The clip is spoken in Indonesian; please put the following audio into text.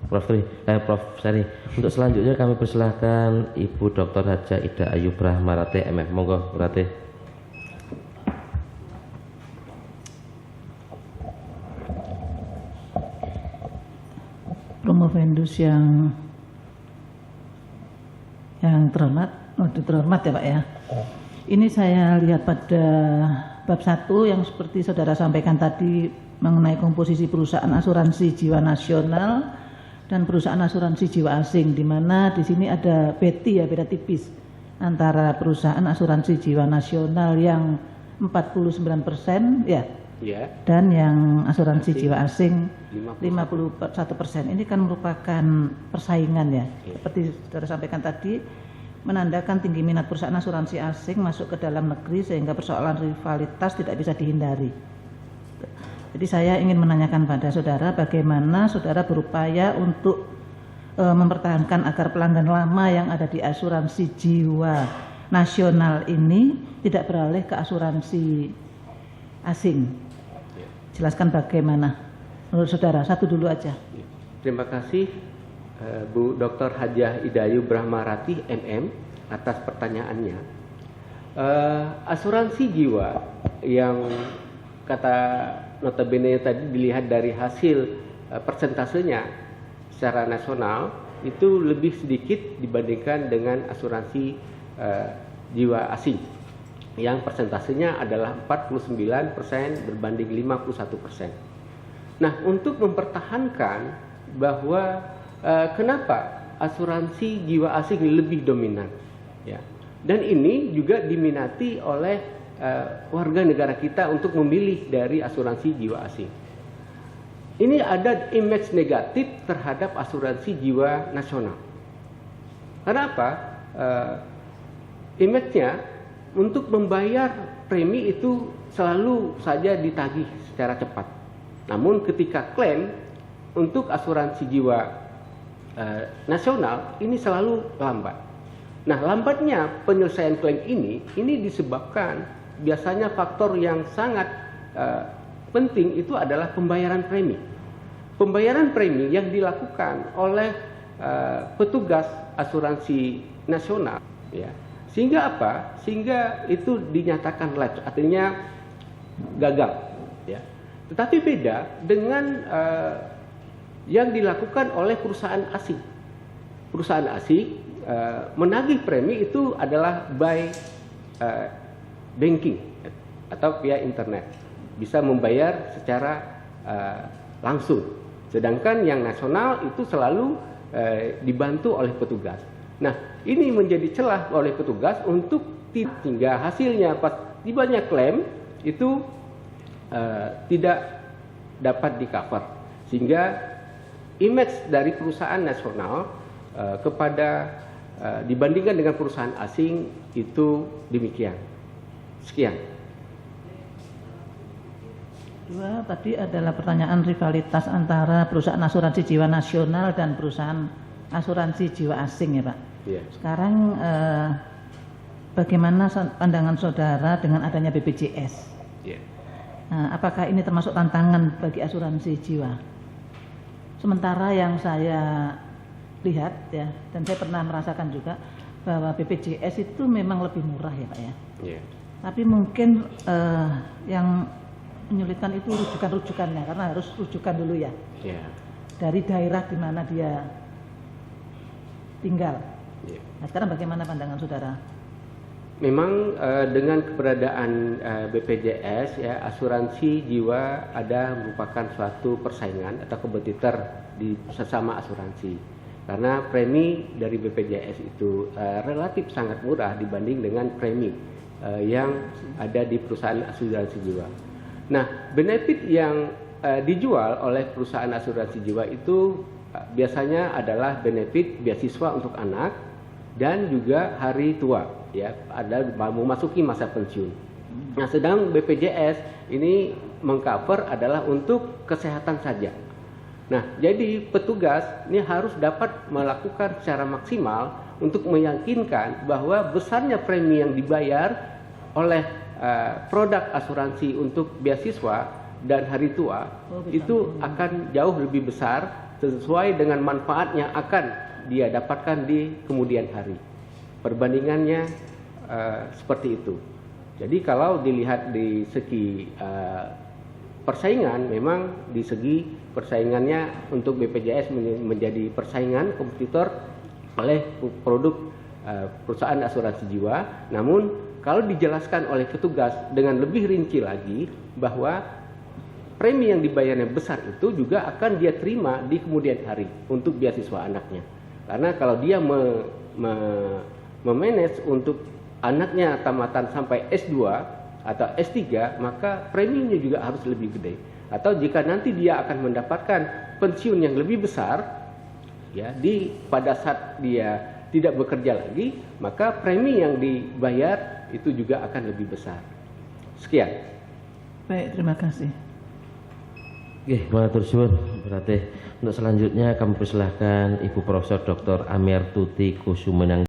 Prof. Sari. Untuk selanjutnya kami persilahkan Ibu Dr. Hajah Ida Ayu Brahmarati MF. Monggo, Bu Rati. Promovendus yang terhormat ya Pak ya. Ini saya lihat pada bab 1 yang seperti saudara sampaikan tadi mengenai komposisi perusahaan asuransi jiwa nasional dan perusahaan asuransi jiwa asing, di mana di sini ada beda tipis antara perusahaan asuransi jiwa nasional yang 49% ya. Ya. Dan yang asuransi jiwa asing 51%. Ini kan merupakan persaingan ya. Seperti saudara sampaikan tadi, menandakan tinggi minat perusahaan asuransi asing masuk ke dalam negeri sehingga persoalan rivalitas tidak bisa dihindari. Jadi saya ingin menanyakan pada saudara bagaimana saudara berupaya untuk mempertahankan agar pelanggan lama yang ada di asuransi jiwa nasional ini tidak beralih ke asuransi asing. Jelaskan bagaimana menurut saudara, satu dulu aja. Terima kasih Bu Dr. Hajah Ida Ayu Brahmarati MM atas pertanyaannya. Asuransi jiwa yang kata notabene tadi dilihat dari hasil persentasenya secara nasional itu lebih sedikit dibandingkan dengan asuransi jiwa asing yang persentasenya adalah 49% berbanding 51%. Nah, untuk mempertahankan bahwa kenapa asuransi jiwa asing lebih dominan, ya, dan ini juga diminati oleh warga negara kita untuk memilih dari asuransi jiwa asing. Ini ada image negatif terhadap asuransi jiwa nasional. Kenapa? Image-nya untuk membayar premi itu selalu saja ditagih secara cepat. Namun ketika klaim untuk asuransi jiwa nasional ini selalu lambat. Nah, lambatnya penyelesaian klaim ini disebabkan biasanya faktor yang sangat penting itu adalah pembayaran premi. Pembayaran premi yang dilakukan oleh petugas asuransi nasional, ya. Sehingga apa? Sehingga itu dinyatakan lapse, artinya gagal, ya. Tetapi beda dengan yang dilakukan oleh perusahaan asing. Perusahaan asing menagih premi itu adalah by banking atau via internet, bisa membayar secara langsung. Sedangkan yang nasional itu selalu dibantu oleh petugas. Nah, ini menjadi celah oleh petugas untuk hingga hasilnya pas tibanya klaim itu tidak dapat di-cover, sehingga image dari perusahaan nasional kepada dibandingkan dengan perusahaan asing itu demikian. Sekian. Dua tadi adalah pertanyaan rivalitas antara perusahaan asuransi jiwa nasional dan perusahaan asuransi jiwa asing ya Pak. Yeah. Sekarang bagaimana pandangan saudara dengan adanya BPJS? Yeah. Apakah ini termasuk tantangan bagi asuransi jiwa? Sementara yang saya lihat ya, dan saya pernah merasakan juga bahwa BPJS itu memang lebih murah ya Pak ya. Yeah. Tapi mungkin yang menyulitkan itu rujukan-rujukannya, karena harus rujukan dulu ya. Yeah. Dari daerah di mana dia tinggal. Yeah. Nah, sekarang bagaimana pandangan saudara? Memang dengan keberadaan BPJS ya, asuransi jiwa ada merupakan suatu persaingan atau kompetitor di sesama asuransi. Karena premi dari BPJS itu relatif sangat murah dibanding dengan premi yang ada di perusahaan asuransi jiwa. Nah, benefit yang dijual oleh perusahaan asuransi jiwa itu biasanya adalah benefit beasiswa untuk anak dan juga hari tua, ya, ada memasuki masa pensiun. Nah, sedang BPJS ini mengcover adalah untuk kesehatan saja. Nah, jadi petugas ini harus dapat melakukan secara maksimal untuk meyakinkan bahwa besarnya premi yang dibayar oleh produk asuransi untuk beasiswa dan hari tua itu akan jauh lebih besar sesuai dengan manfaat yang akan dia dapatkan di kemudian hari. Perbandingannya seperti itu. Jadi kalau dilihat di segi persaingan, memang di segi persaingannya untuk BPJS menjadi persaingan kompetitor oleh produk perusahaan asuransi jiwa. Namun kalau dijelaskan oleh petugas dengan lebih rinci lagi bahwa premi yang dibayarnya besar itu juga akan dia terima di kemudian hari untuk beasiswa anaknya. Karena kalau dia memanage untuk anaknya tamatan sampai S2 atau S3, maka preminya juga harus lebih gede. Atau jika nanti dia akan mendapatkan pensiun yang lebih besar, ya, pada saat dia tidak bekerja lagi, maka premi yang dibayar itu juga akan lebih besar. Sekian. Baik, terima kasih. Oke, matur suwun. Berarti untuk selanjutnya kami persilahkan Ibu Profesor Dr. Amertuti Kusumenang